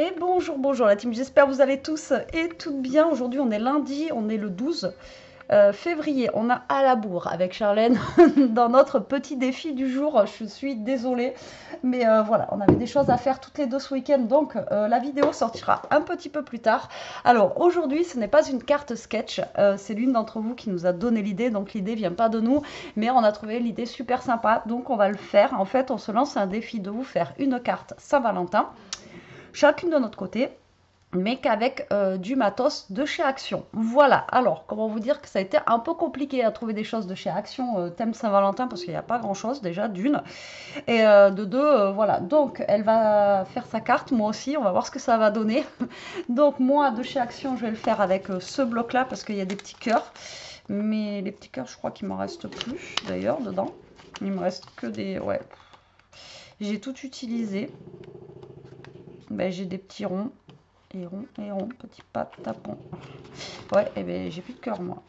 Et bonjour, bonjour la team, j'espère que vous allez tous et toutes bien. Aujourd'hui on est lundi, on est le 12 février. On a à la bourre avec Charlène dans notre petit défi du jour. Je suis désolée, mais voilà, on avait des choses à faire toutes les deux ce week-end, donc la vidéo sortira un petit peu plus tard. Alors aujourd'hui ce n'est pas une carte sketch, c'est l'une d'entre vous qui nous a donné l'idée, donc l'idée vient pas de nous, mais on a trouvé l'idée super sympa, donc on va le faire. En fait on se lance un défi de vous faire une carte Saint-Valentin, chacune de notre côté, mais qu'avec du matos de chez Action. Voilà, alors comment vous dire que ça a été un peu compliqué à trouver des choses de chez Action thème Saint-Valentin, parce qu'il n'y a pas grand chose déjà d'une, et de deux, voilà, donc elle va faire sa carte, moi aussi, on va voir ce que ça va donner. Donc moi de chez Action je vais le faire avec ce bloc là, parce qu'il y a des petits cœurs, mais les petits cœurs je crois qu'il m'en reste plus d'ailleurs dedans, il me reste que des, ouais, j'ai tout utilisé. Ben, j'ai des petits ronds, et ronds, petits pas tapons. Ouais, et ben j'ai plus de cœur moi.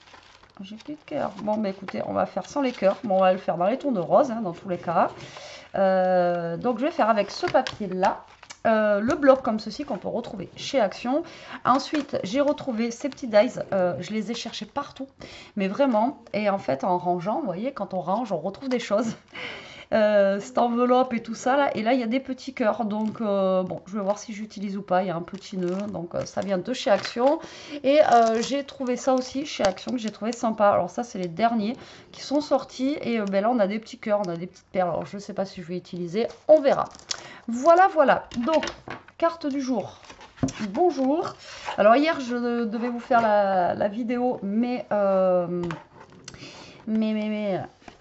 J'ai plus de cœur. Bon, bah écoutez, on va faire sans les cœurs. Bon, on va le faire dans les tons de rose, hein, dans tous les cas. Donc je vais faire avec ce papier-là. Le bloc comme ceci qu'on peut retrouver chez Action. Ensuite, j'ai retrouvé ces petits dies. Je les ai cherchés partout, mais vraiment. Et en fait, en rangeant, vous voyez, quand on range, on retrouve des choses. Cette enveloppe et tout ça là, et là il y a des petits cœurs, donc bon, je vais voir si j'utilise ou pas. Il y a un petit nœud, donc ça vient de chez Action, et j'ai trouvé ça aussi chez Action que j'ai trouvé sympa. Alors ça c'est les derniers qui sont sortis, et ben là on a des petits cœurs, on a des petites perles. Alors je sais pas si je vais utiliser, on verra. Voilà, voilà, donc carte du jour. Bonjour. Alors hier je devais vous faire la vidéo, mais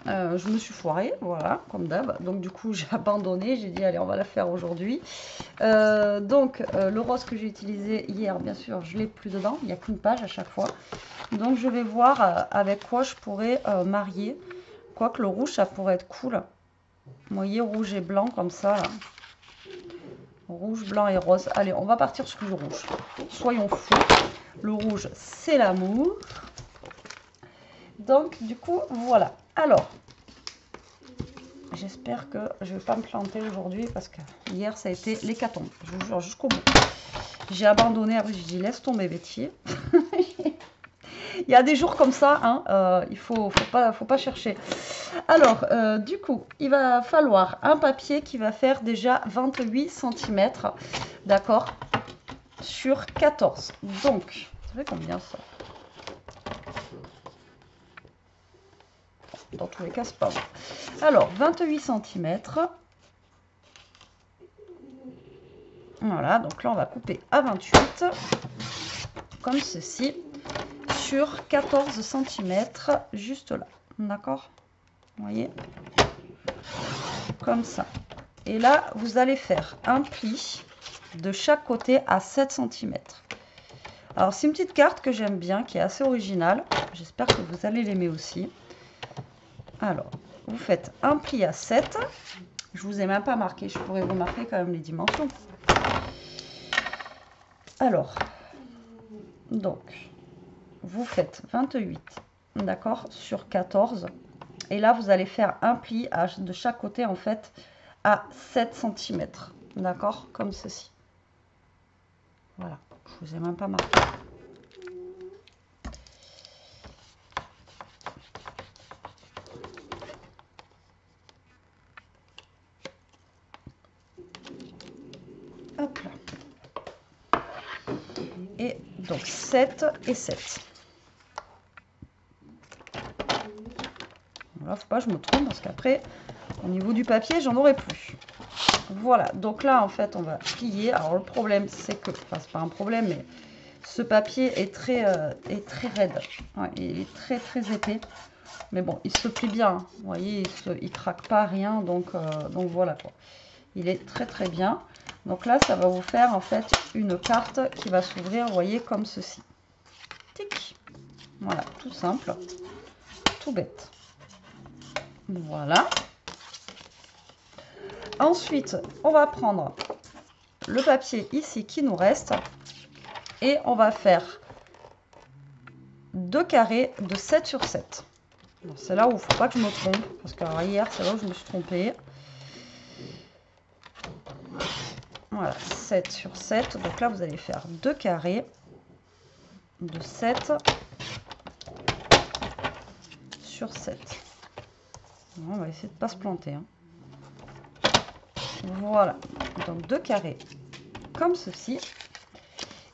je me suis foirée, voilà, comme d'hab. Donc du coup, j'ai abandonné. J'ai dit, allez, on va la faire aujourd'hui. Le rose que j'ai utilisé hier, bien sûr, je l'ai plus dedans. Il n'y a qu'une page à chaque fois. Donc je vais voir avec quoi je pourrais marier. Quoique le rouge, ça pourrait être cool. Vous voyez, rouge et blanc comme ça, là. Rouge, blanc et rose. Allez, on va partir sur du rouge. Soyons fous. Le rouge, c'est l'amour. Donc du coup, voilà. Alors, j'espère que je ne vais pas me planter aujourd'hui, parce que hier ça a été l'hécatombe, je vous jure, jusqu'au bout. J'ai abandonné, après j'ai dit laisse tomber Betty. Il y a des jours comme ça, hein, il faut pas chercher. Alors, du coup, il va falloir un papier qui va faire déjà 28 cm, d'accord, sur 14. Donc, ça fait combien ça? Dans tous les cas, c'est pas bon. Alors, 28 cm. Voilà, donc là, on va couper à 28, comme ceci, sur 14 cm, juste là. D'accord? Vous voyez? Comme ça. Et là, vous allez faire un pli de chaque côté à 7 cm. Alors, c'est une petite carte que j'aime bien, qui est assez originale. J'espère que vous allez l'aimer aussi. Alors, vous faites un pli à 7. Je vous ai même pas marqué, je pourrais vous marquer quand même les dimensions. Alors, donc, vous faites 28, d'accord, sur 14. Et là, vous allez faire un pli de chaque côté, en fait, à 7 cm. D'accord, comme ceci. Voilà, je vous ai même pas marqué. Hop là. Et donc 7 et 7. Voilà, faut pas que je me trompe, parce qu'après, au niveau du papier, j'en aurai plus. Voilà, donc là, en fait, on va plier. Alors, le problème, c'est que, enfin, c'est pas un problème, mais ce papier est très raide. Ouais, il est très, très épais. Mais bon, il se plie bien. Hein. Vous voyez, il craque pas, rien. Donc voilà, quoi. Il est très, très bien. Donc là, ça va vous faire, en fait, une carte qui va s'ouvrir, vous voyez, comme ceci. Tic. Voilà, tout simple. Tout bête. Voilà. Ensuite, on va prendre le papier ici qui nous reste et on va faire 2 carrés de 7 sur 7. C'est là où il ne faut pas que je me trompe, parce que hier, c'est là où je me suis trompée. Voilà, 7 sur 7. Donc là, vous allez faire 2 carrés de 7 sur 7. On va essayer de ne pas se planter. Hein. Voilà, donc 2 carrés comme ceci.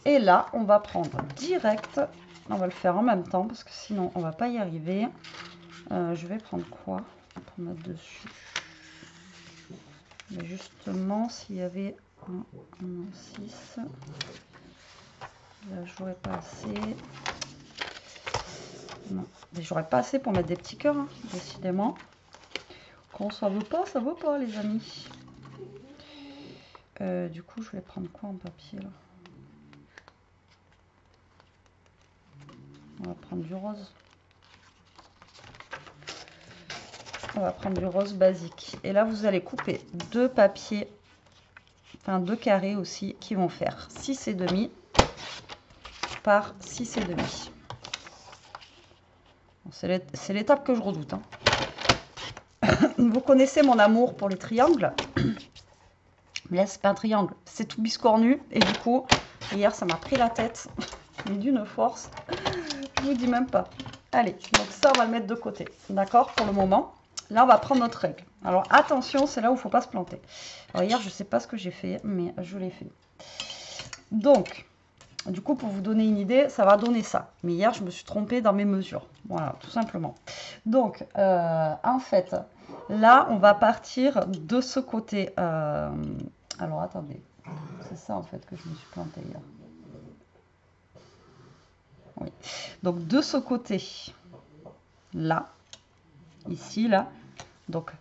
Et là, on va prendre direct, on va le faire en même temps parce que sinon on va pas y arriver. Je vais prendre quoi pour mettre dessus? Mais justement, s'il y avait un 6, là j'aurais pas assez. Non, mais j'aurais pas assez pour mettre des petits cœurs, hein, décidément. Quand ça veut pas, ça veut pas, les amis. Du coup, je vais prendre quoi en papier là? On va prendre du rose. On va prendre du rose basique. Et là, vous allez couper 2 papiers, enfin 2 carrés aussi, qui vont faire 6,5 par 6,5. Bon, c'est l'étape que je redoute. Hein. Vous connaissez mon amour pour les triangles. Mais là, c'est pas un triangle, c'est tout biscornu. Et du coup, hier, ça m'a pris la tête. Mais d'une force, je vous dis même pas. Allez, donc ça, on va le mettre de côté. D'accord, pour le moment. Là, on va prendre notre règle. Alors, attention, c'est là où il ne faut pas se planter. Alors, hier, je ne sais pas ce que j'ai fait, mais je l'ai fait. Donc, du coup, pour vous donner une idée, ça va donner ça. Mais hier, je me suis trompée dans mes mesures. Voilà, tout simplement. Donc, en fait, là, on va partir de ce côté. Alors, attendez. C'est ça, en fait, que je me suis plantée hier. Oui. Donc, de ce côté, là, ici, là. Donc,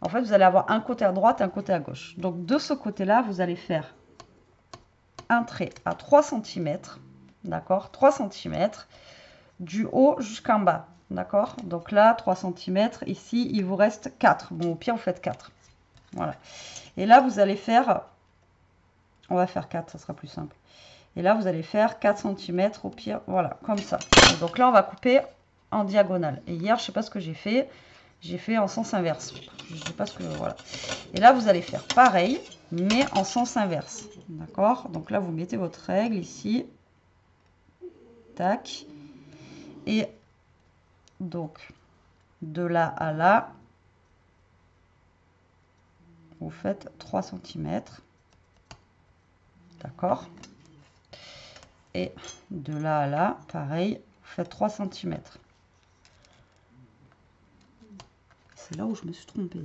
en fait, vous allez avoir un côté à droite et un côté à gauche. Donc, de ce côté-là, vous allez faire un trait à 3 cm. D'accord, 3 cm. Du haut jusqu'en bas. D'accord, donc là, 3 cm. Ici, il vous reste 4. Bon, au pire, vous faites 4. Voilà. Et là, vous allez faire... On va faire 4, ça sera plus simple. Et là, vous allez faire 4 cm au pire. Voilà, comme ça. Donc là, on va couper en diagonale. Et hier, je ne sais pas ce que j'ai fait. J'ai fait en sens inverse. Je ne sais pas ce que... Voilà. Et là, vous allez faire pareil, mais en sens inverse. D'accord? Donc là, vous mettez votre règle ici. Tac. Et donc, de là à là, vous faites 3 cm. D'accord? Et de là à là, pareil, vous faites 3 cm. C'est là où je me suis trompée.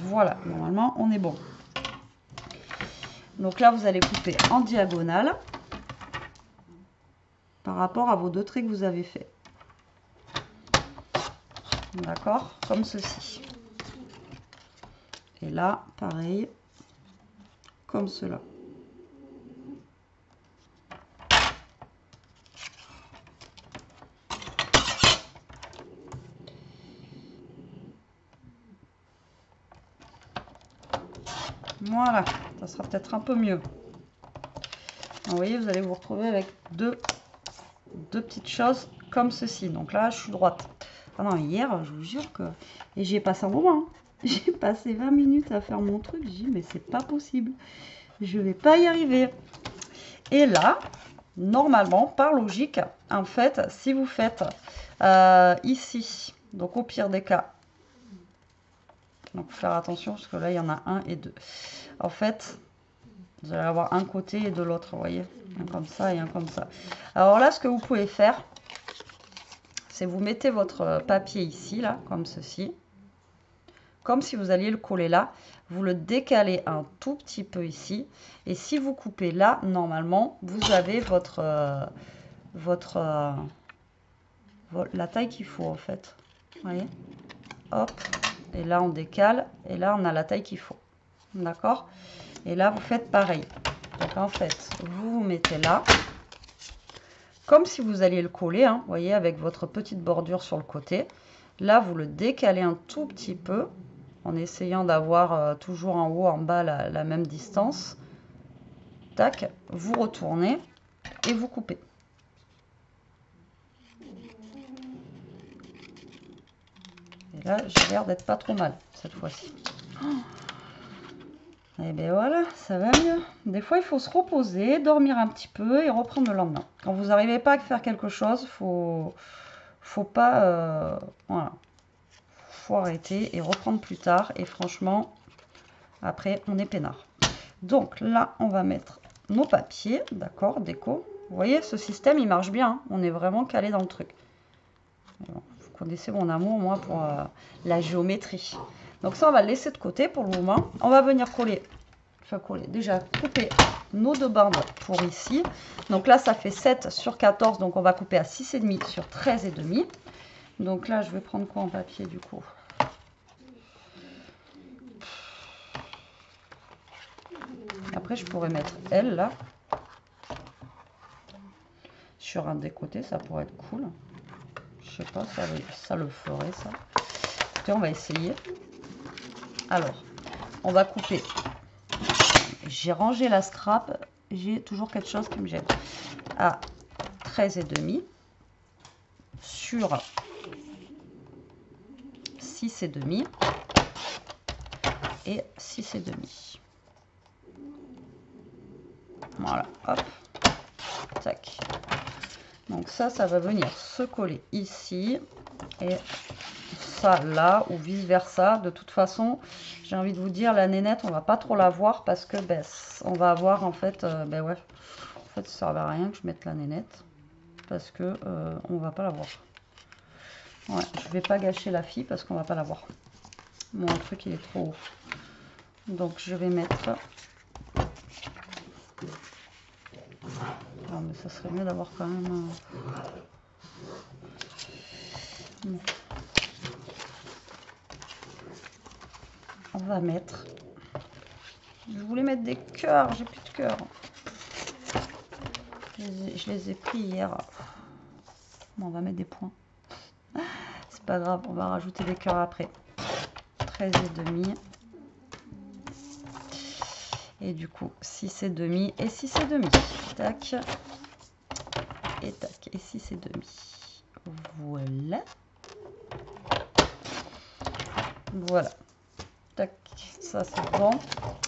Voilà, normalement, on est bon. Donc là, vous allez couper en diagonale par rapport à vos 2 traits que vous avez fait. D'accord? Comme ceci. Et là, pareil, comme cela. Voilà, ça sera peut-être un peu mieux. Vous voyez, vous allez vous retrouver avec deux petites choses comme ceci. Donc là, je suis droite. Ah non, hier, je vous jure que... Et j'y ai passé un moment. Hein. J'ai passé 20 minutes à faire mon truc. J'ai dit, mais c'est pas possible. Je vais pas y arriver. Et là, normalement, par logique, en fait, si vous faites ici, donc au pire des cas, donc faire attention parce que là, il y en a un et deux. En fait, vous allez avoir un côté et de l'autre, vous voyez, un comme ça et un comme ça. Alors là, ce que vous pouvez faire, c'est vous mettez votre papier ici, là, comme ceci. Comme si vous alliez le coller là. Vous le décalez un tout petit peu ici. Et si vous coupez là, normalement, vous avez la taille qu'il faut, en fait. Vous voyez? Hop. Et là, on décale. Et là, on a la taille qu'il faut. D'accord? Et là, vous faites pareil. Donc, en fait, vous vous mettez là. Comme si vous alliez le coller, hein, vous voyez, avec votre petite bordure sur le côté. Là, vous le décalez un tout petit peu, en essayant d'avoir toujours en haut, en bas, la même distance. Tac, vous retournez et vous coupez. Et Et là, j'ai l'air d'être pas trop mal cette fois-ci. Et bien voilà, ça va mieux. Des fois, il faut se reposer, dormir un petit peu et reprendre le lendemain. Quand vous n'arrivez pas à faire quelque chose, faut pas... voilà. Faut arrêter et reprendre plus tard. Et franchement, après, on est peinard. Donc là, on va mettre nos papiers, d'accord, déco. Vous voyez, ce système, il marche bien. Hein. On est vraiment calé dans le truc. Vous connaissez mon amour, moi, pour la géométrie. Donc ça, on va le laisser de côté pour le moment. On va venir coller, déjà couper nos deux bandes pour ici. Donc là, ça fait 7 sur 14, donc on va couper à 6,5 sur 13,5. Donc là, je vais prendre quoi en papier, du coup? Après, je pourrais mettre elle, là. Sur un des côtés, ça pourrait être cool. Je sais pas, ça le ferait, ça. Écoutez, on va essayer. Alors, on va couper. J'ai rangé la strap. J'ai toujours quelque chose qui me gêne. À 13,5 sur 6,5 et 6,5. Voilà, hop. Tac. Donc ça va venir se coller ici. Et ça là, ou vice versa. De toute façon, j'ai envie de vous dire, la nénette, on va pas trop la voir parce que ben, on va avoir en fait, ben ouais, en fait ça ne sert à rien que je mette la nénette parce que on va pas la voir. Ouais, je vais pas gâcher la fille parce qu'on va pas la voir. Mon truc il est trop haut. Donc je vais mettre. Non mais ça serait mieux d'avoir quand même. On va mettre. Je voulais mettre des cœurs, j'ai plus de cœurs. Je les ai pris hier. Bon, on va mettre des points. C'est pas grave, on va rajouter des cœurs après. 13,5. Et du coup, 6,5 et 6,5. Tac. Et tac. Et 6,5. Voilà. Voilà. Tac. Ça, c'est bon.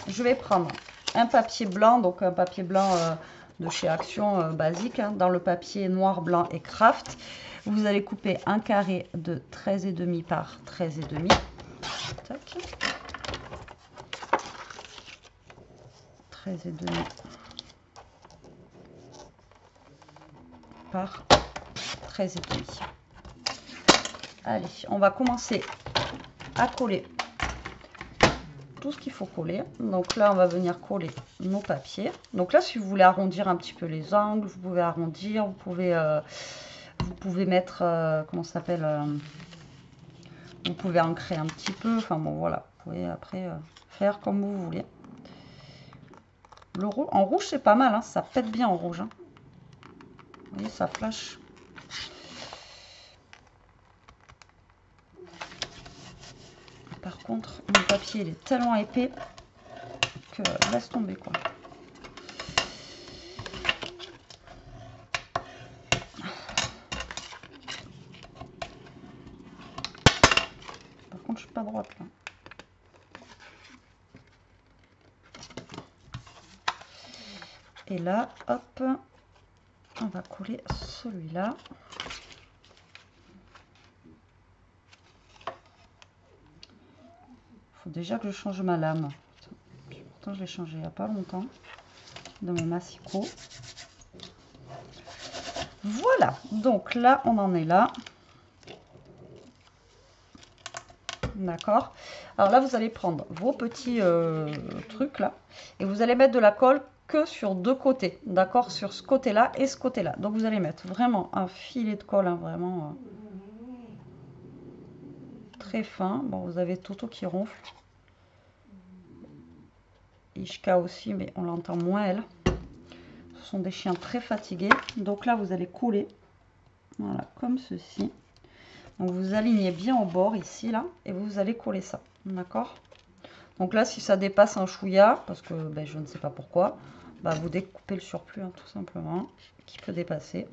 Je vais prendre un papier blanc. Donc, un papier blanc de chez Action basique. Hein, dans le papier noir, blanc et craft. Vous allez couper un carré de 13,5 par 13,5. Tac. 13,5 par 13,5. Allez, on va commencer à coller tout ce qu'il faut coller. Donc là, on va venir coller nos papiers. Donc là, si vous voulez arrondir un petit peu les angles, vous pouvez arrondir, vous pouvez mettre, comment ça s'appelle, vous pouvez ancrer un petit peu. Enfin bon, voilà, vous pouvez après faire comme vous voulez. En rouge, c'est pas mal, hein, ça pète bien en rouge. Hein. Vous voyez, ça flash. Par contre, mon papier, il est tellement épais que laisse tomber, quoi. Par contre, je suis pas droite, là. Et là, hop, on va coller celui-là. Il faut déjà que je change ma lame. Pourtant, je l'ai changé il n'y a pas longtemps de mon massicot. Voilà, donc là, on en est là. D'accord. Alors là, vous allez prendre vos petits trucs là et vous allez mettre de la colle que sur deux côtés, d'accord, sur ce côté-là et ce côté-là. Donc vous allez mettre vraiment un filet de colle, hein, vraiment très fin. Bon, vous avez Toto qui ronfle. Ishka aussi, mais on l'entend moins elle. Ce sont des chiens très fatigués. Donc là, vous allez coller, voilà, comme ceci. Donc vous alignez bien au bord ici, là, et vous allez coller ça, d'accord. Donc là, si ça dépasse un chouïa, parce que ben, je ne sais pas pourquoi, bah, vous découpez le surplus, hein, tout simplement, qui peut dépasser.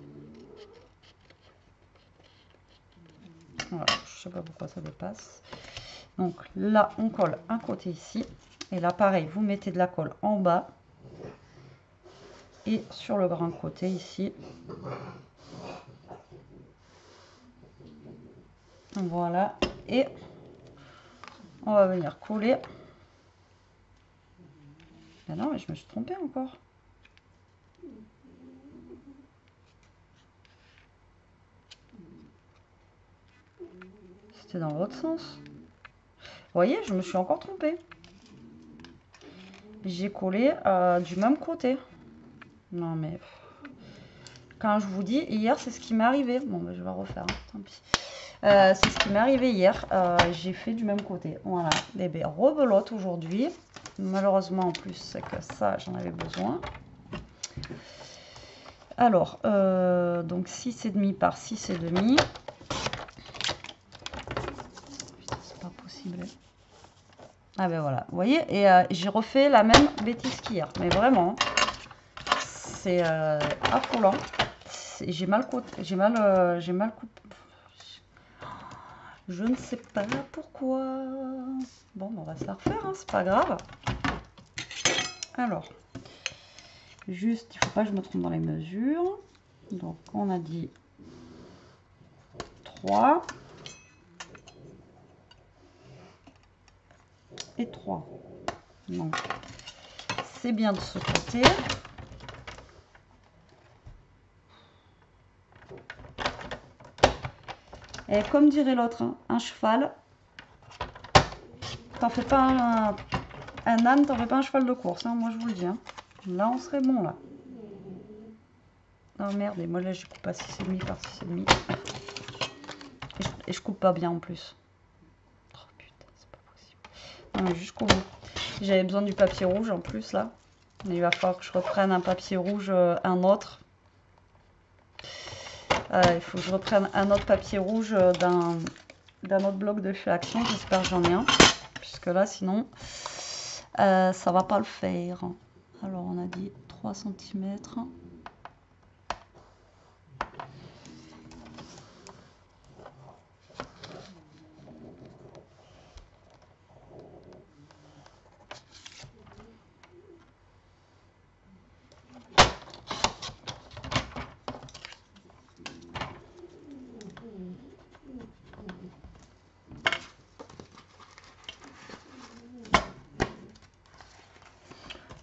Voilà, je sais pas pourquoi ça dépasse. Donc là, on colle un côté ici. Et là, pareil, vous mettez de la colle en bas. Et sur le grand côté ici. Voilà. Et on va venir coller. Ben non, mais je me suis trompée encore. C'était dans l'autre sens. Vous voyez, je me suis encore trompée. J'ai collé du même côté. Non mais... Quand je vous dis, hier, c'est ce qui m'est arrivé. Bon, ben, je vais refaire, hein, tant pis. C'est ce qui m'est arrivé hier. J'ai fait du même côté. Voilà. Et bien, rebelote aujourd'hui. Malheureusement, en plus, c'est que ça, j'en avais besoin. Alors, donc 6,5 par 6,5. C'est pas possible. Ah ben voilà, vous voyez, et j'ai refait la même bêtise qu'hier. Mais vraiment, c'est affolant. J'ai mal coupé. Je ne sais pas pourquoi. Bon, on va se la refaire, hein, c'est pas grave. Alors, juste, il ne faut pas que je me trompe dans les mesures. Donc, on a dit 3 et 3. Donc, c'est bien de ce côté. Et comme dirait l'autre, hein, un cheval, t'en fais pas un âne, t'en fais pas un cheval de course, hein, moi je vous le dis. Hein. Là, on serait bon, là. Oh merde, et moi là, je coupe à 6,5 par 6,5. Et je coupe pas bien en plus. Oh putain, c'est pas possible. Non, mais jusqu'au bout. J'avais besoin du papier rouge en plus, là. Il va falloir que je reprenne un papier rouge, un autre. Il faut que je reprenne un autre papier rouge d'un autre bloc de chez Action. J'espère que j'en ai un. Puisque là, sinon, ça va pas le faire. Alors, on a dit 3 cm.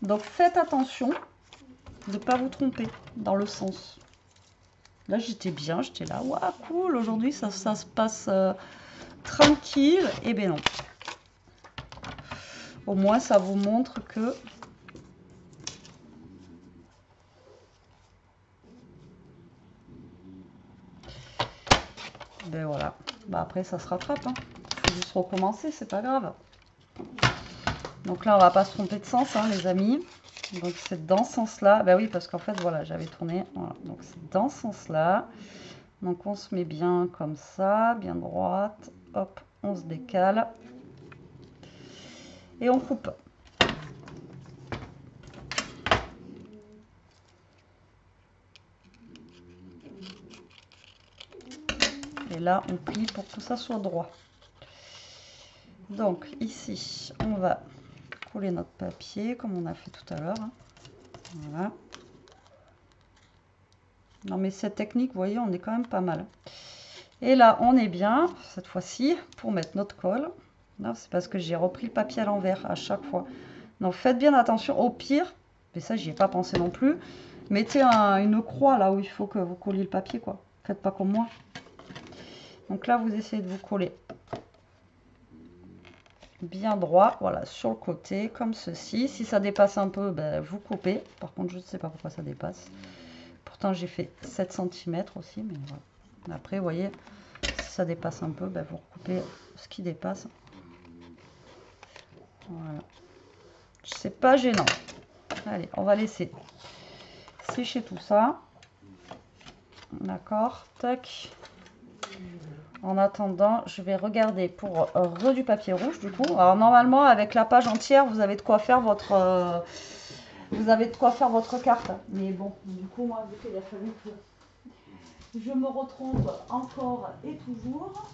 Donc faites attention de ne pas vous tromper dans le sens. Là j'étais bien, j'étais là, waouh cool, aujourd'hui ça se passe tranquille. Et bien non. Au moins ça vous montre que ben voilà. Bah après ça se rattrape. Hein. Faut juste recommencer, c'est pas grave. Donc là on va pas se tromper de sens hein, les amis. Donc c'est dans ce sens-là. Ben oui, parce qu'en fait, voilà, j'avais tourné. Voilà. Donc c'est dans ce sens-là. Donc on se met bien comme ça, bien droite. Hop, on se décale. Et on coupe. Et là, on plie pour que ça soit droit. Donc ici, on va coller notre papier comme on a fait tout à l'heure. Hein. Voilà. Non mais cette technique, vous voyez, on est quand même pas mal. Et là, on est bien, cette fois-ci, pour mettre notre colle. C'est parce que j'ai repris le papier à l'envers à chaque fois. Donc faites bien attention. Au pire, mais ça, j'y ai pas pensé non plus, mettez une croix là où il faut que vous colliez le papier, quoi. Faites pas comme moi. Donc là, vous essayez de vous coller bien droit, voilà, sur le côté, comme ceci. Si ça dépasse un peu, ben, vous coupez. Par contre, je ne sais pas pourquoi ça dépasse. Pourtant, j'ai fait 7 cm aussi, mais voilà. Après, vous voyez, si ça dépasse un peu, ben, vous recoupez ce qui dépasse. Voilà. C'est pas gênant. Allez, on va laisser sécher tout ça. D'accord, tac. En attendant, je vais regarder pour du papier rouge du coup. Alors normalement, avec la page entière, vous avez de quoi faire votre carte. Mais bon, du coup, moi, vu qu'il a fallu que je me retrompe encore et toujours.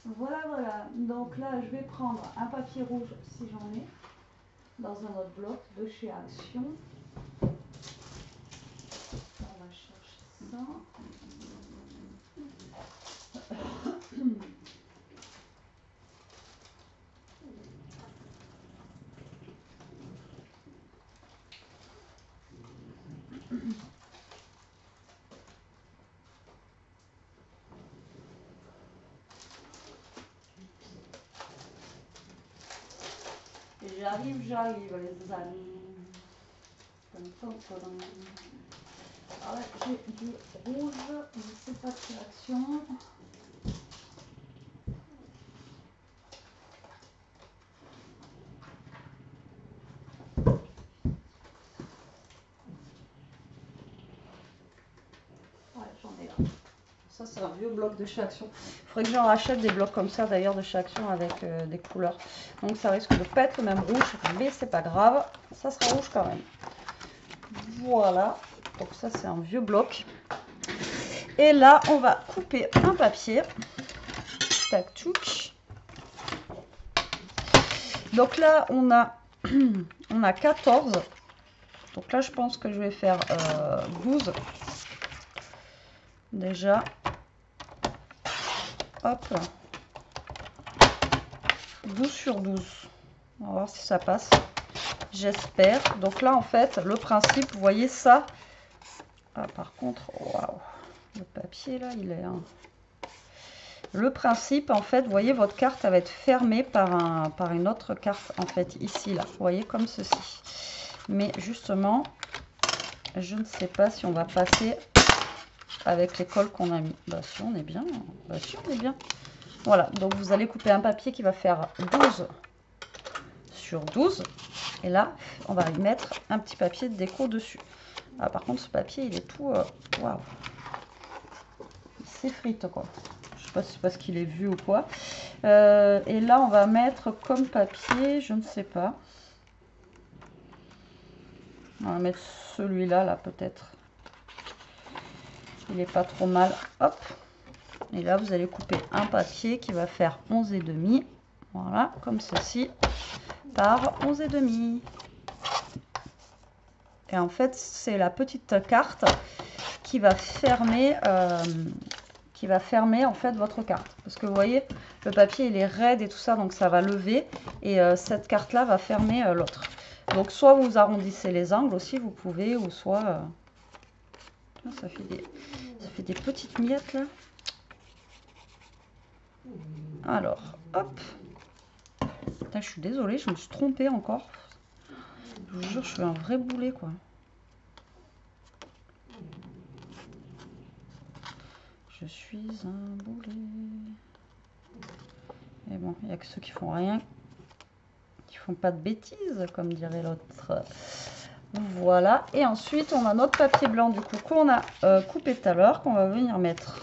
Voilà, voilà. Donc là, je vais prendre un papier rouge si j'en ai, dans un autre bloc de chez Action. On va chercher ça. J'arrive, les amis. Ah ouais, j'ai du rouge, je sais pas quelle action. Ouais, j'en ai là. Ça, c'est un vieux bloc de chez Action. Il faudrait que j'en rachète des blocs comme ça d'ailleurs de chez Action avec des couleurs. Donc ça risque de pas être le même rouge, mais c'est pas grave. Ça sera rouge quand même. Voilà. Donc ça, c'est un vieux bloc. Et là, on va couper un papier. Tac, tchouk. Donc là, on a 14. Donc là, je pense que je vais faire 12. Déjà. Hop. 12 sur 12. On va voir si ça passe. J'espère. Donc là, en fait, le principe, vous voyez ça. Ah, par contre, waouh. Le papier, là, il est... Le principe, en fait, vous voyez, votre carte, elle va être fermée par une autre carte, en fait, ici, là. Vous voyez, comme ceci. Mais justement, je ne sais pas si on va passer avec les cols qu'on a mis. Bah si, on est bien. Bah si, on est bien. Voilà, donc vous allez couper un papier qui va faire 12 sur 12. Et là, on va y mettre un petit papier de déco dessus. Ah, par contre, ce papier, il est tout... waouh. Il s'effrite, quoi. Je sais pas si c'est parce qu'il est vu ou quoi. Et là, on va mettre comme papier, je ne sais pas. On va mettre celui-là, là, peut-être. Il n'est pas trop mal. Hop. Et là, vous allez couper un papier qui va faire 11,5. Voilà, comme ceci. Par 11,5. Et en fait, c'est la petite carte qui va fermer... en fait votre carte, parce que vous voyez le papier il est raide et tout ça, donc ça va lever, et cette carte là va fermer l'autre. Donc soit vous arrondissez les angles aussi, vous pouvez, ou soit ça fait des petites miettes là. Alors hop, là, je suis désolée, je me suis trompée encore, je vous jure, je suis un vrai boulet quoi. Je suis un boulet. Et bon, il n'y a que ceux qui font rien, qui font pas de bêtises, comme dirait l'autre. Voilà. Et ensuite, on a notre papier blanc, du coup, qu'on a coupé tout à l'heure, qu'on va venir mettre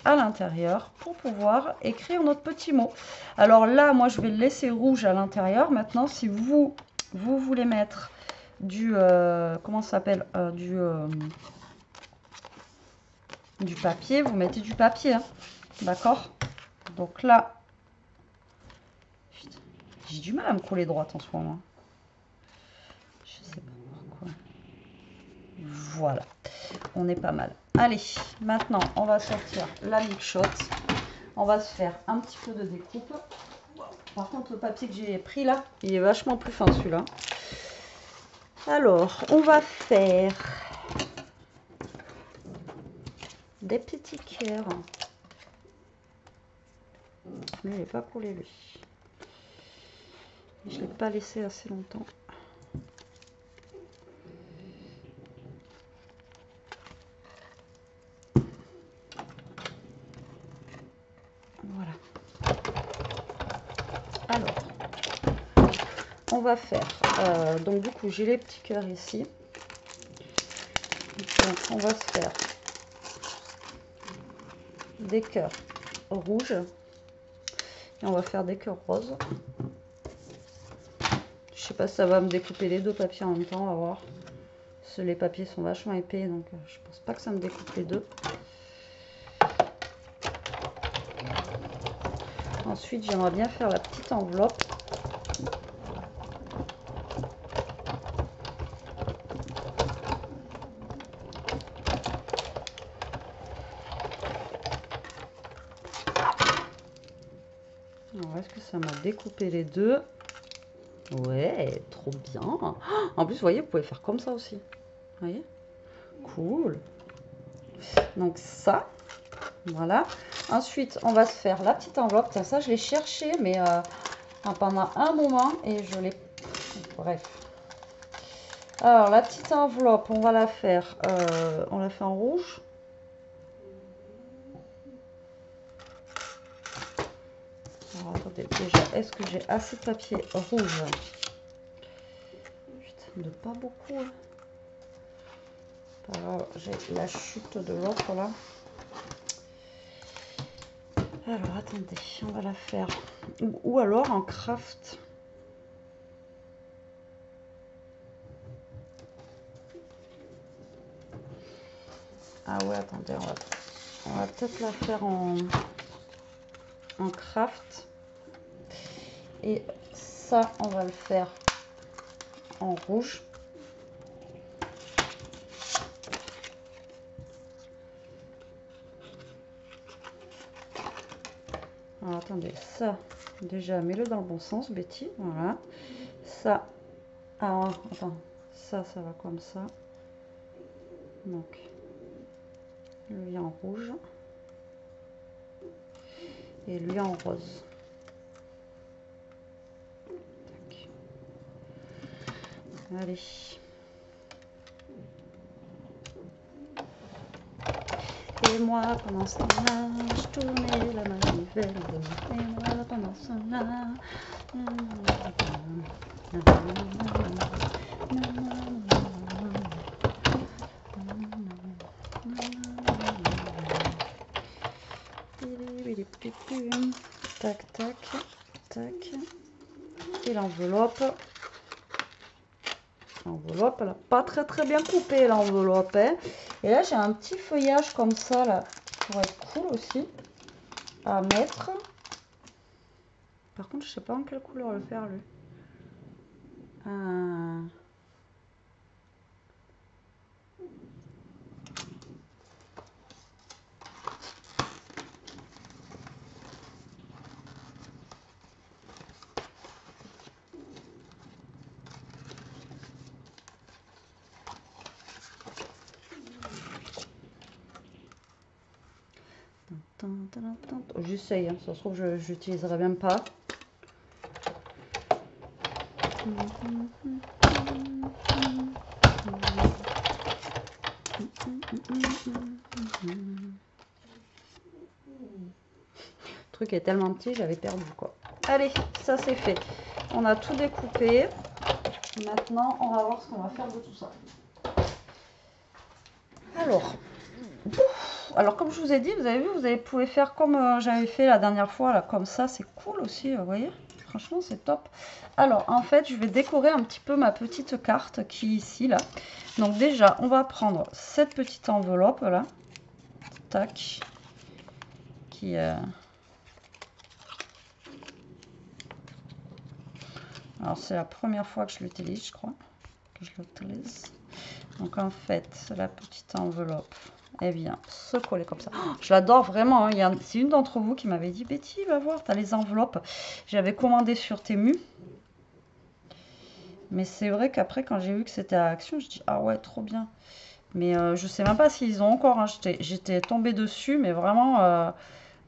à l'intérieur pour pouvoir écrire notre petit mot. Alors là, moi, je vais le laisser rouge à l'intérieur. Maintenant, si vous voulez mettre du... comment ça s'appelle du papier, vous mettez du papier, hein. D'accord? Donc là, j'ai du mal à me coller droite en ce moment. Je sais pas pourquoi. Voilà, on est pas mal. Allez, maintenant, on va sortir la Big Shot. On va se faire un petit peu de découpe. Par contre, le papier que j'ai pris là, il est vachement plus fin celui-là. Alors, on va faire des petits cœurs. Mais il n'est pas collé lui. Je ne l'ai pas laissé assez longtemps. Voilà. Alors, on va faire... donc du coup, j'ai les petits cœurs ici. Donc, on va se faire des cœurs rouges. Et on va faire des cœurs roses. Je sais pas si ça va me découper les deux papiers en même temps, on va voir. Parce que les papiers sont vachement épais, donc je pense pas que ça me découpe les deux. Ensuite, j'aimerais bien faire la petite enveloppe. Alors, est-ce que ça m'a découpé les deux? Ouais, trop bien. En plus, vous voyez, vous pouvez faire comme ça aussi. Vous voyez? Cool. Donc ça, voilà. Ensuite, on va se faire la petite enveloppe. Ça, je l'ai cherché, mais pendant un moment et je l'ai... Bref. Alors, la petite enveloppe, on va la faire... on la fait en rouge. Alors, attendez, déjà, est-ce que j'ai assez de papier rouge? Putain, de pas beaucoup. Hein. Alors, j'ai la chute de l'autre là. Alors, attendez, on va la faire. Ou alors en craft. Ah ouais, attendez, on va peut-être la faire en craft. Et ça, on va le faire en rouge. Alors, attendez, ça, déjà, mets-le dans le bon sens, Betty. Voilà. Ça, ah, attends, ça va comme ça. Donc, lui en rouge. Et lui en rose. Tac. Allez. Et moi, pendant ce temps-là, je tournais la manivelle. Et moi, pendant ce temps-là... Tac, tac, tac. Et l'enveloppe. L'enveloppe, elle n'a pas très bien coupé l'enveloppe. Hein. Et là, j'ai un petit feuillage comme ça, là, qui pourrait être cool aussi à mettre. Par contre, je sais pas en quelle couleur le faire, lui. J'essaye, hein. Ça se trouve, je n'utiliserai même pas. Le truc est tellement petit, j'avais perdu quoi. Allez, ça c'est fait. On a tout découpé. Maintenant, on va voir ce qu'on va faire de tout ça. Alors comme je vous ai dit, vous avez vu, vous pouvez faire comme j'avais fait la dernière fois, là, comme ça, c'est cool aussi, vous voyez. Franchement, c'est top. Alors, en fait, je vais décorer un petit peu ma petite carte qui est ici, là. Donc déjà, on va prendre cette petite enveloppe, là. Tac. Qui Alors, c'est la première fois que je l'utilise, je crois. Que je l'utilise. Donc, en fait, la petite enveloppe, elle vient se coller comme ça. Oh, je l'adore vraiment. Hein. C'est une d'entre vous qui m'avait dit, Betty, va voir, tu as les enveloppes. J'avais commandé sur Temu. Mais c'est vrai qu'après, quand j'ai vu que c'était à Action, je dis, ah ouais, trop bien. Mais je sais même pas s'ils ont encore. Hein. J'étais tombée dessus, mais vraiment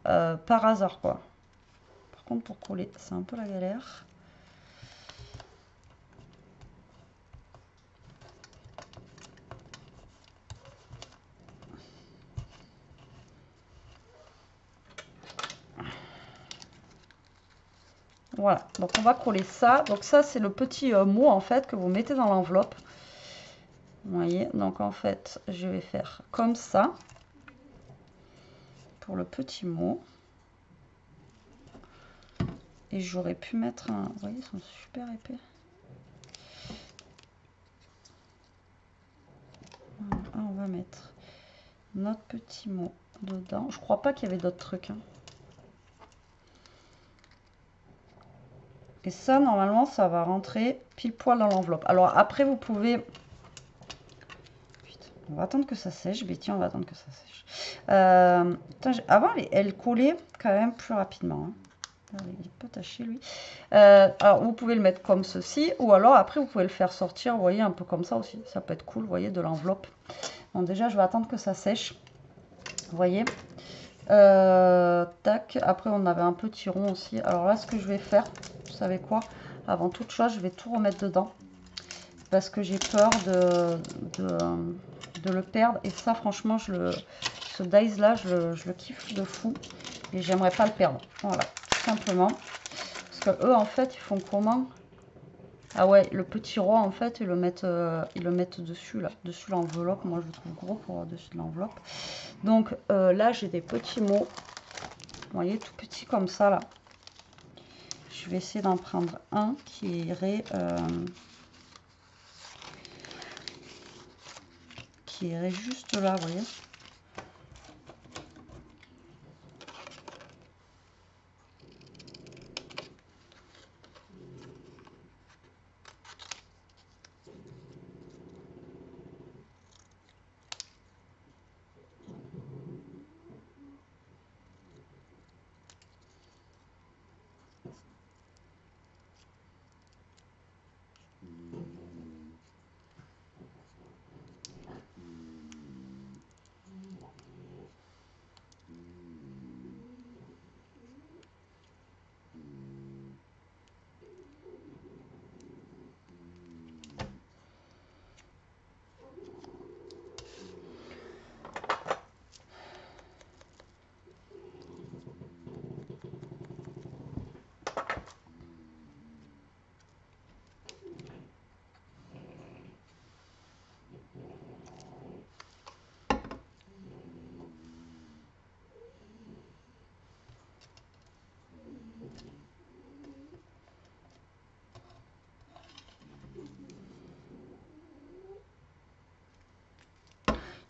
par hasard, quoi. Par contre, pour coller, c'est un peu la galère. Voilà, donc on va coller ça. Donc ça, c'est le petit mot, en fait, que vous mettez dans l'enveloppe. Vous voyez, donc en fait, je vais faire comme ça pour le petit mot. Et j'aurais pu mettre un... Vous voyez, ils sont super épais. Voilà, on va mettre notre petit mot dedans. Je crois pas qu'il y avait d'autres trucs. Hein. Et ça, normalement, ça va rentrer pile poil dans l'enveloppe. Alors après, vous pouvez... Putain, on va attendre que ça sèche. Betty, on va attendre que ça sèche. Avant, elle collait quand même plus rapidement. Hein. Il est pas taché, lui. Alors, vous pouvez le mettre comme ceci. Ou alors, après, vous pouvez le faire sortir, vous voyez, un peu comme ça aussi. Ça peut être cool, vous voyez, de l'enveloppe. Donc déjà, je vais attendre que ça sèche. Vous voyez. Tac. Après, on avait un petit rond aussi. Alors là, ce que je vais faire, vous savez quoi? Avant toute chose, je vais tout remettre dedans. Parce que j'ai peur de le perdre. Et ça, franchement, ce dice là, je le kiffe de fou. Et j'aimerais pas le perdre. Voilà, tout simplement. Parce que eux, en fait, ils font comment? Ah ouais, le petit roi, en fait, ils le mettent dessus, là. Dessus l'enveloppe. Moi, je le trouve gros pour dessus de l'enveloppe. Donc là, j'ai des petits mots. Vous voyez, tout petit comme ça, là. Je vais essayer d'en prendre un qui irait... juste là, vous voyez.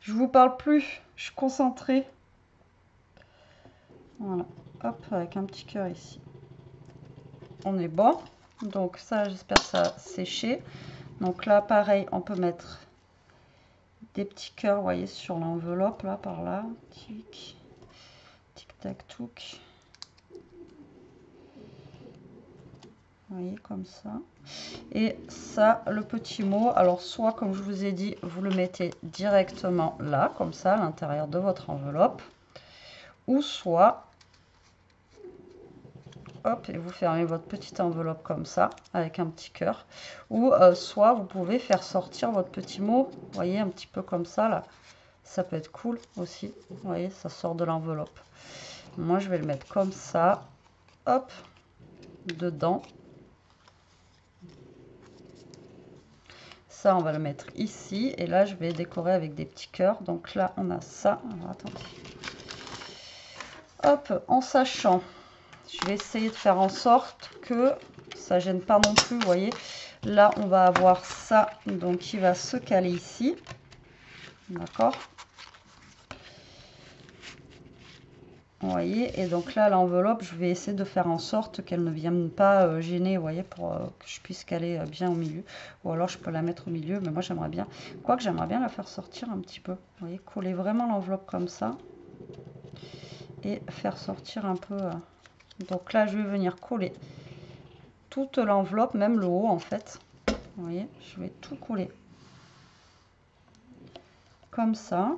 Je vous parle plus, je suis concentrée. Voilà, hop, avec un petit cœur ici. On est bon. Donc ça, j'espère que ça a séché. Donc là, pareil, on peut mettre des petits cœurs, vous voyez, sur l'enveloppe, là, par là. Tic, tic, tac, touc. Vous voyez, comme ça. Et ça, le petit mot, alors soit, comme je vous ai dit, vous le mettez directement là, comme ça, à l'intérieur de votre enveloppe. Ou soit, hop, et vous fermez votre petite enveloppe comme ça, avec un petit cœur. Ou soit, vous pouvez faire sortir votre petit mot, vous voyez, un petit peu comme ça, là. Ça peut être cool aussi. Vous voyez, ça sort de l'enveloppe. Moi, je vais le mettre comme ça. Hop, dedans. Ça, on va le mettre ici. Et là, je vais décorer avec des petits cœurs. Donc là, on a ça. Alors, attendez. Hop, en sachant, je vais essayer de faire en sorte que ça gêne pas non plus. Vous voyez, là, on va avoir ça. Donc, qui va se caler ici. D'accord ? Vous voyez, et donc là, l'enveloppe, je vais essayer de faire en sorte qu'elle ne vienne pas gêner, vous voyez, pour que je puisse caler bien au milieu. Ou alors, je peux la mettre au milieu, mais moi, j'aimerais bien, quoique j'aimerais bien la faire sortir un petit peu. Vous voyez, coller vraiment l'enveloppe comme ça. Et faire sortir un peu. Donc là, je vais venir coller toute l'enveloppe, même le haut, en fait. Vous voyez, je vais tout coller. Comme ça.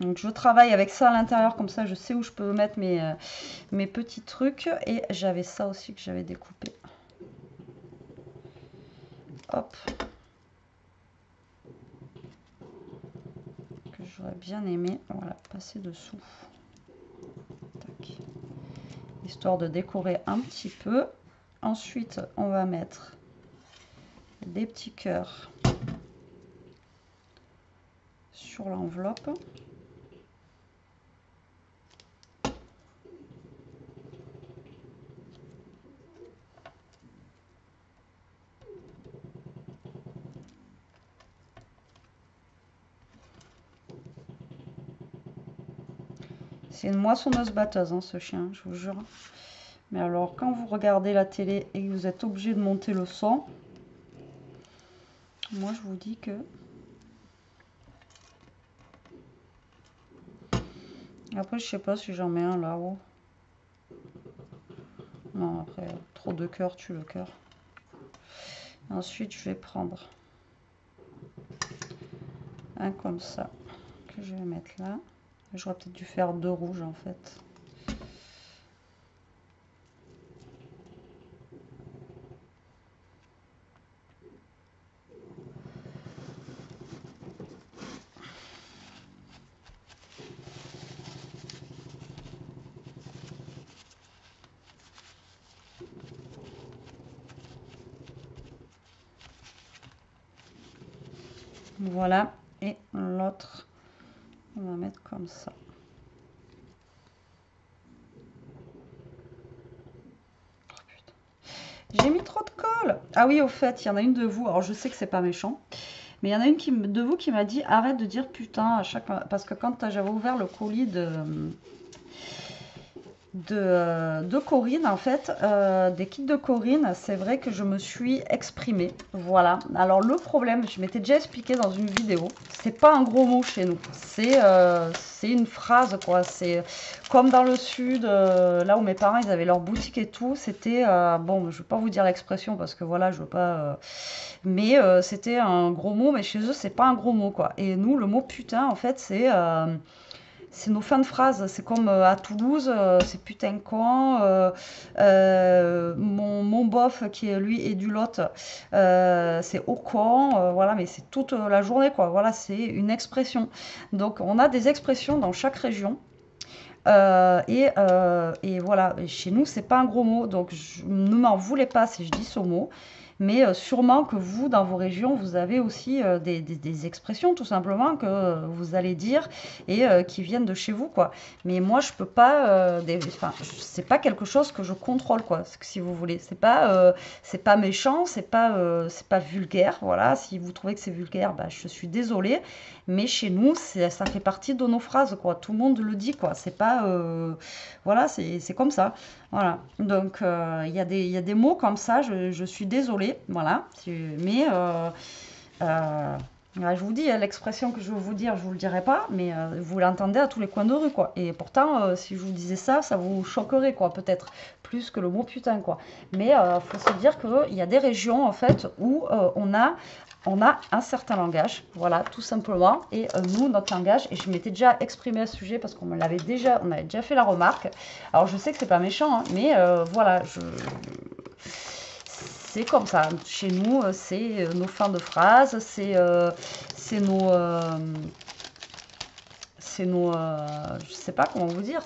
Donc je travaille avec ça à l'intérieur, comme ça je sais où je peux mettre mes petits trucs. Et j'avais ça aussi que j'avais découpé. Hop. Que j'aurais bien aimé, voilà, passer dessous. Tac. Histoire de décorer un petit peu. Ensuite, on va mettre des petits cœurs sur l'enveloppe. C'est une moissonneuse batteuse, hein, ce chien, je vous jure. Mais alors, quand vous regardez la télé et que vous êtes obligé de monter le son, moi je vous dis que... Après, je sais pas si j'en mets un là-haut. Non, après, trop de cœur tue le cœur. Ensuite, je vais prendre un comme ça, que je vais mettre là. J'aurais peut-être dû faire 2 rouges en fait. Voilà, et l'autre, on va mettre comme ça. Oh, putain. J'ai mis trop de colle. Ah oui, au fait, il y en a une de vous, alors je sais que c'est pas méchant, mais il y en a une de vous qui m'a dit arrête de dire putain à chaque fois. Parce que quand j'avais ouvert le colis de Corinne, en fait, des kits de Corinne, c'est vrai que je me suis exprimée. Voilà. Alors le problème, je m'étais déjà expliqué dans une vidéo, c'est pas un gros mot chez nous. C'est une phrase, quoi. C'est comme dans le sud, là où mes parents ils avaient leur boutique et tout. C'était bon, je vais pas vous dire l'expression parce que voilà, je veux pas. Mais c'était un gros mot, mais chez eux c'est pas un gros mot, quoi. Et nous, le mot putain, en fait, c'est nos fins de phrase. C'est comme à Toulouse, c'est putain con. Mon bof, qui lui est du Lot, c'est au con. Voilà, mais c'est toute la journée, quoi. Voilà, c'est une expression. Donc, on a des expressions dans chaque région. Et voilà, et chez nous, c'est pas un gros mot. Donc, ne m'en voulez pas si je dis ce mot. Mais sûrement que vous, dans vos régions, vous avez aussi des expressions, tout simplement, que vous allez dire et qui viennent de chez vous, quoi. Mais moi, je peux pas... enfin, c'est pas quelque chose que je contrôle, quoi, si vous voulez. C'est pas méchant, c'est pas vulgaire, voilà. Si vous trouvez que c'est vulgaire, bah, je suis désolée. Mais chez nous, ça fait partie de nos phrases, quoi. Tout le monde le dit, quoi. C'est pas... voilà, c'est comme ça. Voilà, donc il y a des mots comme ça, je suis désolée, voilà, mais je vous dis, l'expression que je veux vous dire, je vous le dirai pas, mais vous l'entendez à tous les coins de rue, quoi. Et pourtant, si je vous disais ça, ça vous choquerait, quoi, peut-être, plus que le mot putain, quoi. Mais faut se dire qu'il y a des régions, en fait, où on a un certain langage, voilà, tout simplement. Et nous, notre langage, et je m'étais déjà exprimée à ce sujet parce on avait déjà fait la remarque. Alors, je sais que c'est pas méchant, hein, mais voilà, c'est comme ça. Chez nous, c'est nos fins de phrases, c'est nos, je sais pas comment vous dire,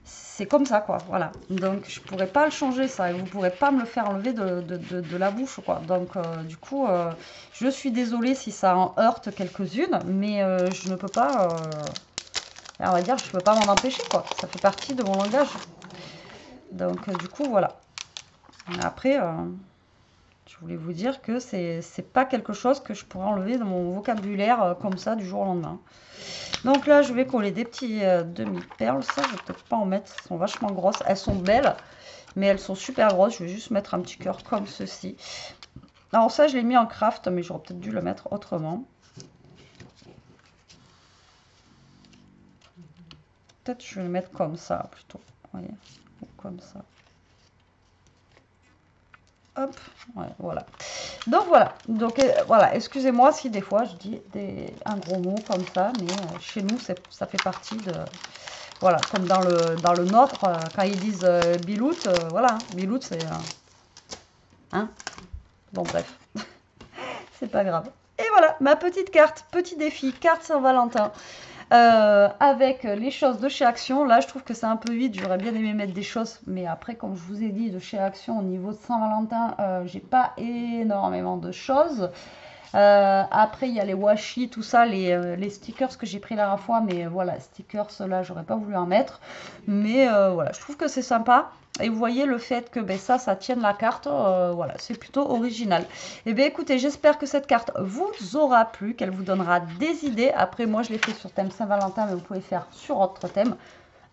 c'est comme ça, quoi, voilà. Donc, je pourrais pas le changer, ça, et vous pourrez pas me le faire enlever de la bouche, quoi. Donc, du coup, je suis désolée si ça en heurte quelques-unes, mais je ne peux pas, on va dire, je peux pas m'en empêcher, quoi. Ça fait partie de mon langage. Donc, du coup, voilà. Après, je voulais vous dire que c'est pas quelque chose que je pourrais enlever de mon vocabulaire comme ça du jour au lendemain. Donc là, je vais coller des petits demi-perles. Ça, je vais peut-être pas en mettre. Elles sont vachement grosses. Elles sont belles, mais elles sont super grosses. Je vais juste mettre un petit cœur comme ceci. Alors ça, je l'ai mis en craft, mais j'aurais peut-être dû le mettre autrement. Peut-être je vais le mettre comme ça, plutôt. Vous voyez, ou comme ça. Hop, ouais, voilà. Donc voilà, voilà, excusez-moi si des fois je dis un gros mot comme ça, mais chez nous ça fait partie de, voilà, comme dans le nôtre, quand ils disent biloute, voilà, biloute c'est, hein, bon bref, c'est pas grave. Et voilà, ma petite carte, petit défi, carte Saint-Valentin. Avec les choses de chez Action, là je trouve que c'est un peu vide, j'aurais bien aimé mettre des choses, mais après comme je vous ai dit, de chez Action au niveau de Saint-Valentin, j'ai pas énormément de choses. Après il y a les washi, tout ça, les stickers que j'ai pris la dernière fois, mais voilà, stickers là j'aurais pas voulu en mettre, mais voilà, je trouve que c'est sympa. Et vous voyez le fait que ben, ça tienne la carte, voilà, c'est plutôt original. Et bien écoutez, j'espère que cette carte vous aura plu, qu'elle vous donnera des idées. Après, moi je l'ai fait sur thème Saint-Valentin, mais vous pouvez faire sur autre thème.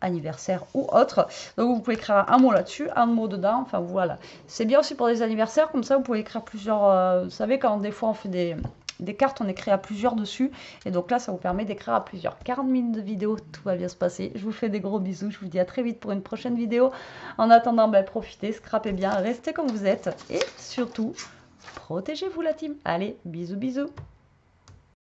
anniversaire ou autre. Donc vous pouvez écrire un mot là-dessus, un mot dedans, enfin voilà. C'est bien aussi pour des anniversaires, comme ça vous pouvez écrire plusieurs, vous savez quand des fois on fait des cartes, on écrit à plusieurs dessus, et donc là ça vous permet d'écrire à plusieurs. 40 minutes de vidéo, tout va bien se passer. Je vous fais des gros bisous, je vous dis à très vite pour une prochaine vidéo. En attendant, ben, profitez, scrapez bien, restez comme vous êtes, et surtout, protégez-vous la team. Allez, bisous bisous.